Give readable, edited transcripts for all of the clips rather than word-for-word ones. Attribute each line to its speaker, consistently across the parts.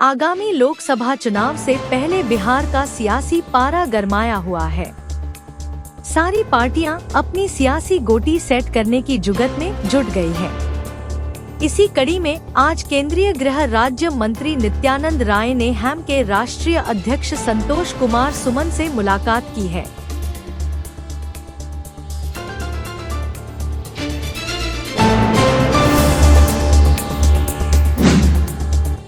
Speaker 1: आगामी लोकसभा चुनाव से पहले बिहार का सियासी पारा गरमाया हुआ है। सारी पार्टियां अपनी सियासी गोटी सेट करने की जुगत में जुट गई हैं। इसी कड़ी में आज केंद्रीय गृह राज्य मंत्री नित्यानंद राय ने हम के राष्ट्रीय अध्यक्ष संतोष कुमार सुमन से मुलाकात की है।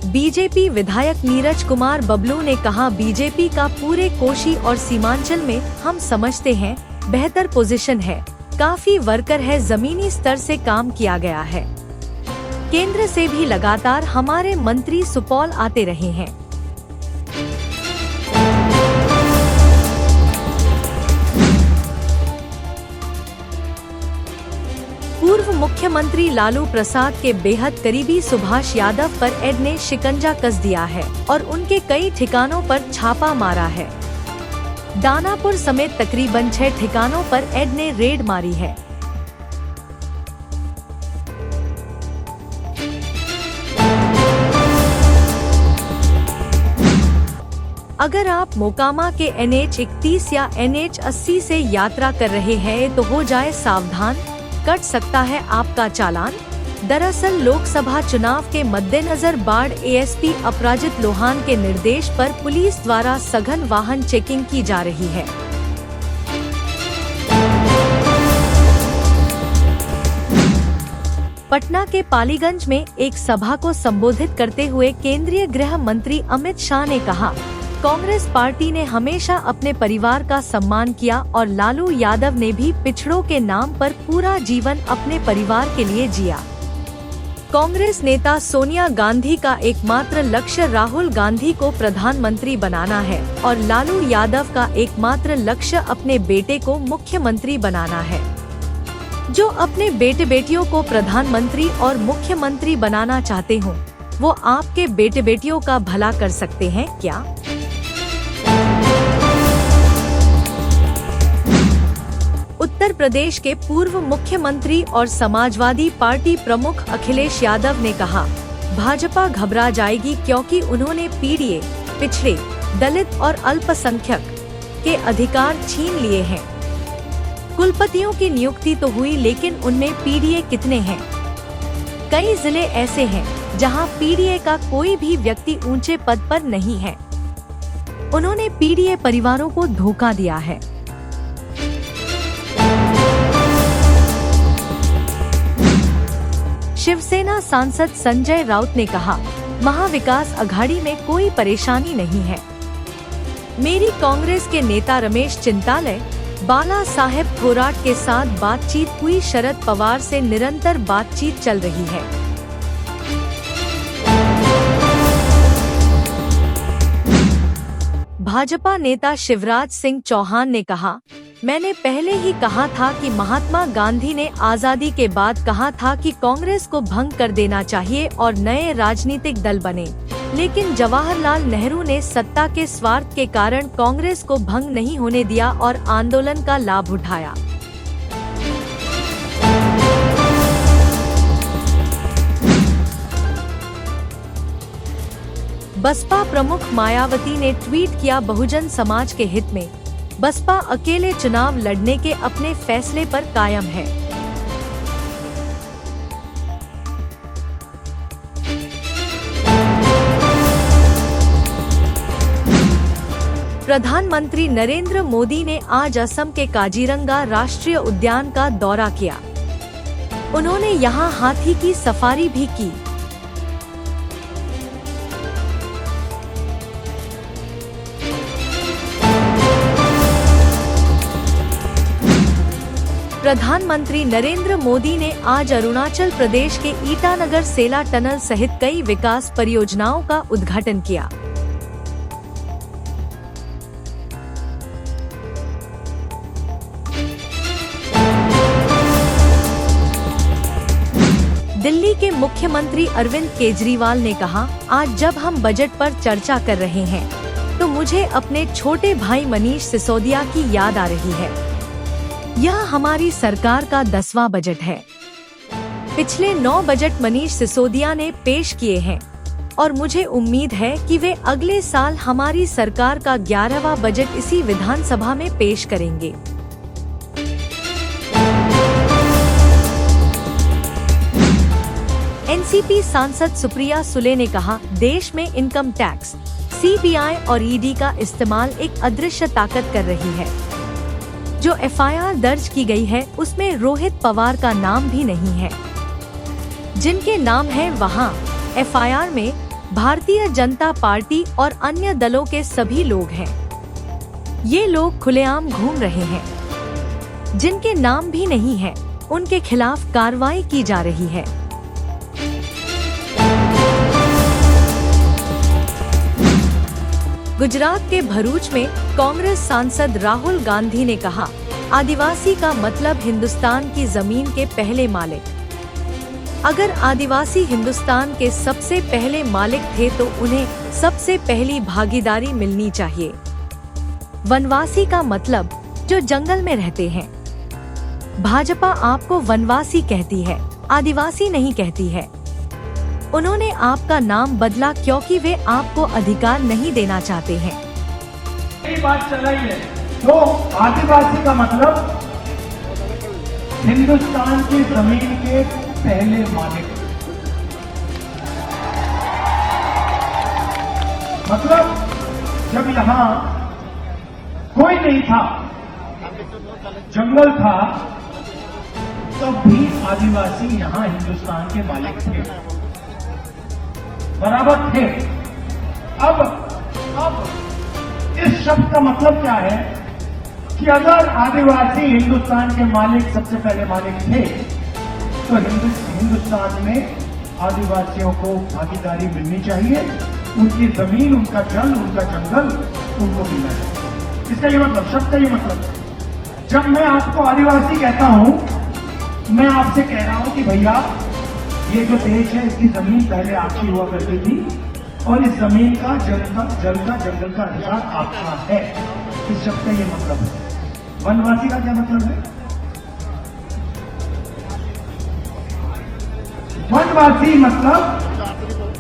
Speaker 1: बीजेपी विधायक नीरज कुमार बबलू ने कहा, बीजेपी का पूरे कोशी और सीमांचल में हम समझते हैं बेहतर पोजीशन है, काफी वर्कर है, जमीनी स्तर से काम किया गया है। केंद्र से भी लगातार हमारे मंत्री सुपौल आते रहे हैं। पूर्व मुख्यमंत्री लालू प्रसाद के बेहद करीबी सुभाष यादव पर ईडी ने शिकंजा कस दिया है और उनके कई ठिकानों पर छापा मारा है। दानापुर समेत तकरीबन 6 ठिकानों पर ईडी ने रेड मारी है। अगर आप मोकामा के NH 31 या NH 80 से यात्रा कर रहे हैं तो हो जाए सावधान, कट सकता है आपका चालान। दरअसल लोकसभा चुनाव के मद्देनजर बाढ़ ASP अपराजित लोहान के निर्देश पर पुलिस द्वारा सघन वाहन चेकिंग की जा रही है। पटना के पालीगंज में एक सभा को संबोधित करते हुए केंद्रीय गृह मंत्री अमित शाह ने कहा, कांग्रेस पार्टी ने हमेशा अपने परिवार का सम्मान किया और लालू यादव ने भी पिछड़ों के नाम पर पूरा जीवन अपने परिवार के लिए जिया। कांग्रेस नेता सोनिया गांधी का एकमात्र लक्ष्य राहुल गांधी को प्रधानमंत्री बनाना है और लालू यादव का एकमात्र लक्ष्य अपने बेटे को मुख्यमंत्री बनाना है। जो अपने बेटे बेटियों को प्रधानमंत्री और मुख्यमंत्री बनाना चाहते हो, वो आपके बेटे बेटियों का भला कर सकते हैं क्या? उत्तर प्रदेश के पूर्व मुख्यमंत्री और समाजवादी पार्टी प्रमुख अखिलेश यादव ने कहा, भाजपा घबरा जाएगी क्योंकि उन्होंने पीड़ित, पिछड़े, दलित और अल्पसंख्यक के अधिकार छीन लिए हैं। कुलपतियों की नियुक्ति तो हुई, लेकिन उनमें पीड़ित कितने हैं? कई जिले ऐसे हैं जहां पीड़ित का कोई भी व्यक्ति ऊंचे पद पर नहीं है। उन्होंने पीड़ित परिवारों को धोखा दिया है। शिवसेना सांसद संजय राउत ने कहा, महाविकास अघाड़ी में कोई परेशानी नहीं है। मेरी कांग्रेस के नेता रमेश चिंतालय, बाला साहेब थोराट के साथ बातचीत हुई। शरद पवार से निरंतर बातचीत चल रही है। भाजपा नेता शिवराज सिंह चौहान ने कहा, मैंने पहले ही कहा था कि महात्मा गांधी ने आजादी के बाद कहा था कि कांग्रेस को भंग कर देना चाहिए और नए राजनीतिक दल बने, लेकिन जवाहरलाल नेहरू ने सत्ता के स्वार्थ के कारण कांग्रेस को भंग नहीं होने दिया और आंदोलन का लाभ उठाया। बसपा प्रमुख मायावती ने ट्वीट किया, बहुजन समाज के हित में बसपा अकेले चुनाव लड़ने के अपने फैसले पर कायम है। प्रधानमंत्री नरेंद्र मोदी ने आज असम के काजीरंगा राष्ट्रीय उद्यान का दौरा किया। उन्होंने यहां हाथी की सफारी भी की। प्रधानमंत्री नरेंद्र मोदी ने आज अरुणाचल प्रदेश के ईटानगर सेला टनल सहित कई विकास परियोजनाओं का उद्घाटन किया। दिल्ली के मुख्यमंत्री अरविंद केजरीवाल ने कहा, आज जब हम बजट पर चर्चा कर रहे हैं तो मुझे अपने छोटे भाई मनीष सिसोदिया की याद आ रही है। यह हमारी सरकार का 10वां बजट है। पिछले 9 बजट मनीष सिसोदिया ने पेश किए हैं। और मुझे उम्मीद है कि वे अगले साल हमारी सरकार का 11वां बजट इसी विधानसभा में पेश करेंगे। एनसीपी सांसद सुप्रिया सुले ने कहा, देश में इनकम टैक्स, सीबीआई और ईडी का इस्तेमाल एक अदृश्य ताकत कर रही है। जो एफआईआर दर्ज की गई है उसमें रोहित पवार का नाम भी नहीं है। जिनके नाम है वहाँ एफआईआर में भारतीय जनता पार्टी और अन्य दलों के सभी लोग हैं। ये लोग खुलेआम घूम रहे हैं। जिनके नाम भी नहीं है उनके खिलाफ कार्रवाई की जा रही है। गुजरात के भरूच में कांग्रेस सांसद राहुल गांधी ने कहा, आदिवासी का मतलब हिंदुस्तान की जमीन के पहले मालिक। अगर आदिवासी हिंदुस्तान के सबसे पहले मालिक थे तो उन्हें सबसे पहली भागीदारी मिलनी चाहिए। वनवासी का मतलब जो जंगल में रहते हैं। भाजपा आपको वनवासी कहती है, आदिवासी नहीं कहती है। उन्होंने आपका नाम बदला क्योंकि वे आपको अधिकार नहीं देना चाहते हैं।
Speaker 2: यही बात चल रही है। तो आदिवासी का मतलब हिंदुस्तान की जमीन के पहले मालिक। मतलब जब यहाँ कोई नहीं था, जंगल था, तब भी आदिवासी यहाँ हिंदुस्तान के मालिक थे, बराबर थे। अब इस शब्द का मतलब क्या है कि अगर आदिवासी हिंदुस्तान के मालिक सबसे पहले मालिक थे तो हिंदुस्तान में आदिवासियों को भागीदारी मिलनी चाहिए। उनकी जमीन, उनका जल, उनका जंगल उनको मिलना चाहिए। इसका ये मतलब, शब्द का ये मतलब, जब मैं आपको आदिवासी कहता हूं, मैं आपसे कह रहा हूं कि भैया ये जो देश है इसकी जमीन पहले आपकी हुआ करती थी और इस जमीन का, जल का, जंगल का अधिकार आपका है। इस शब्द का ये मतलब है। वनवासी का क्या मतलब है? वनवासी मतलब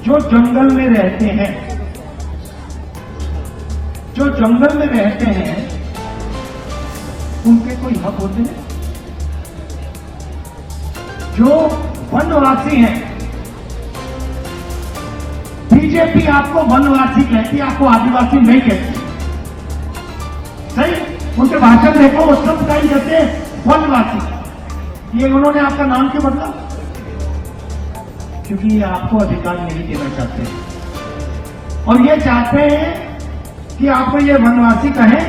Speaker 2: जो जंगल में रहते हैं। जो जंगल में रहते हैं उनके कोई हक होते हैं? जो वनवासी हैं, बीजेपी आपको वनवासी कहती है, आपको आदिवासी नहीं कहती। सही? उनके भाषण देखो, वो सब कहीं कहते हैं वनवासी। ये उन्होंने आपका नाम क्यों बदला? क्योंकि ये आपको अधिकार नहीं देना चाहते और ये चाहते हैं कि आपको ये वनवासी कहें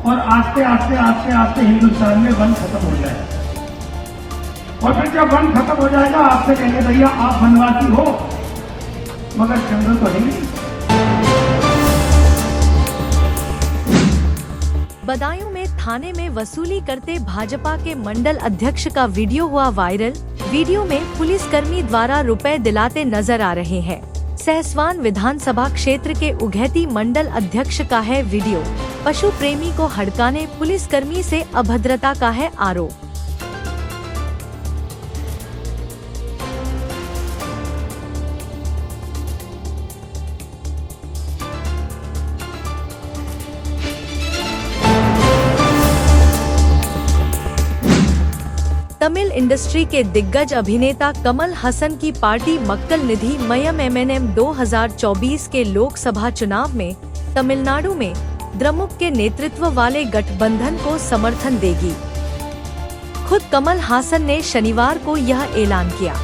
Speaker 2: और आस्ते आस्ते आस्ते आस्ते हिंदुस्तान में वन खत्म हो जाए। और फिर जब वन खत्म हो जाएगा आपसे कहेंगे भैया आप वनवासी हो मगर जंगल तो है नहीं।
Speaker 1: बदायूं में थाने में वसूली करते भाजपा के मंडल अध्यक्ष का वीडियो हुआ वायरल। वीडियो में पुलिसकर्मी द्वारा रुपए दिलाते नजर आ रहे हैं। सहसवान विधानसभा क्षेत्र के उघैती मंडल अध्यक्ष का है वीडियो। पशु प्रेमी को हड़काने पुलिसकर्मी से अभद्रता का है आरोप। तमिल इंडस्ट्री के दिग्गज अभिनेता कमल हसन की पार्टी मक्कल निधि मयम एमएनएम 2024 के लोकसभा चुनाव में तमिलनाडु में द्रमुक के नेतृत्व वाले गठबंधन को समर्थन देगी। खुद कमल हासन ने शनिवार को यह ऐलान किया।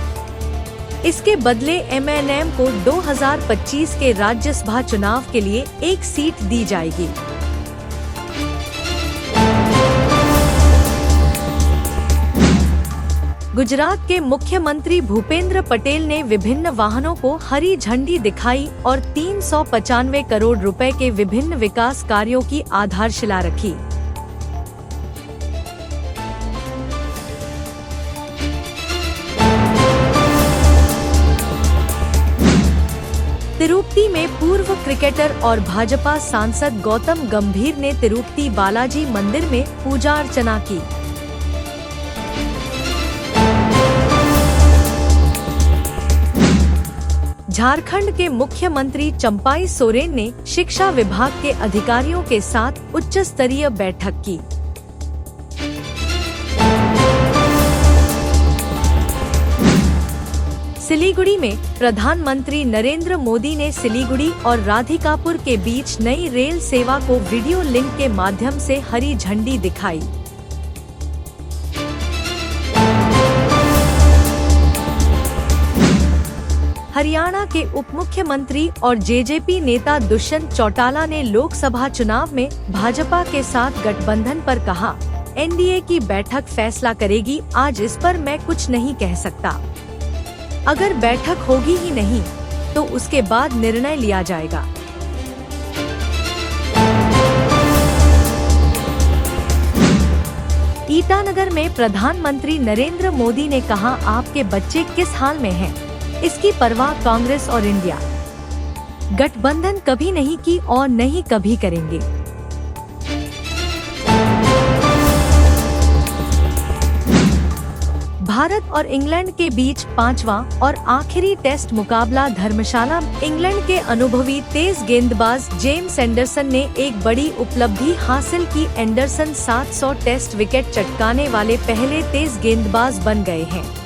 Speaker 1: इसके बदले एमएनएम को 2025 के राज्यसभा चुनाव के लिए एक सीट दी जाएगी। गुजरात के मुख्यमंत्री भूपेंद्र पटेल ने विभिन्न वाहनों को हरी झंडी दिखाई और 395 करोड़ रुपए के विभिन्न विकास कार्यों की आधारशिला रखी। तिरुपति में पूर्व क्रिकेटर और भाजपा सांसद गौतम गंभीर ने तिरुपति बालाजी मंदिर में पूजा अर्चना की। झारखंड के मुख्यमंत्री चंपाई सोरेन ने शिक्षा विभाग के अधिकारियों के साथ उच्च स्तरीय बैठक की। सिलीगुड़ी में प्रधानमंत्री नरेंद्र मोदी ने सिलीगुड़ी और राधिकापुर के बीच नई रेल सेवा को वीडियो लिंक के माध्यम से हरी झंडी दिखाई। हरियाणा के उप मुख्यमंत्री और जेजेपी नेता दुष्यंत चौटाला ने लोकसभा चुनाव में भाजपा के साथ गठबंधन पर कहा, एनडीए की बैठक फैसला करेगी, आज इस पर मैं कुछ नहीं कह सकता। अगर बैठक होगी ही नहीं तो उसके बाद निर्णय लिया जाएगा। ईटानगर में प्रधानमंत्री नरेंद्र मोदी ने कहा, आपके बच्चे किस हाल में हैं, इसकी परवाह कांग्रेस और इंडिया गठबंधन कभी नहीं की और नहीं कभी करेंगे। भारत और इंग्लैंड के बीच पांचवा और आखिरी टेस्ट मुकाबला धर्मशाला। इंग्लैंड के अनुभवी तेज गेंदबाज जेम्स एंडरसन ने एक बड़ी उपलब्धि हासिल की। एंडरसन 700 टेस्ट विकेट चटकाने वाले पहले तेज गेंदबाज बन गए हैं।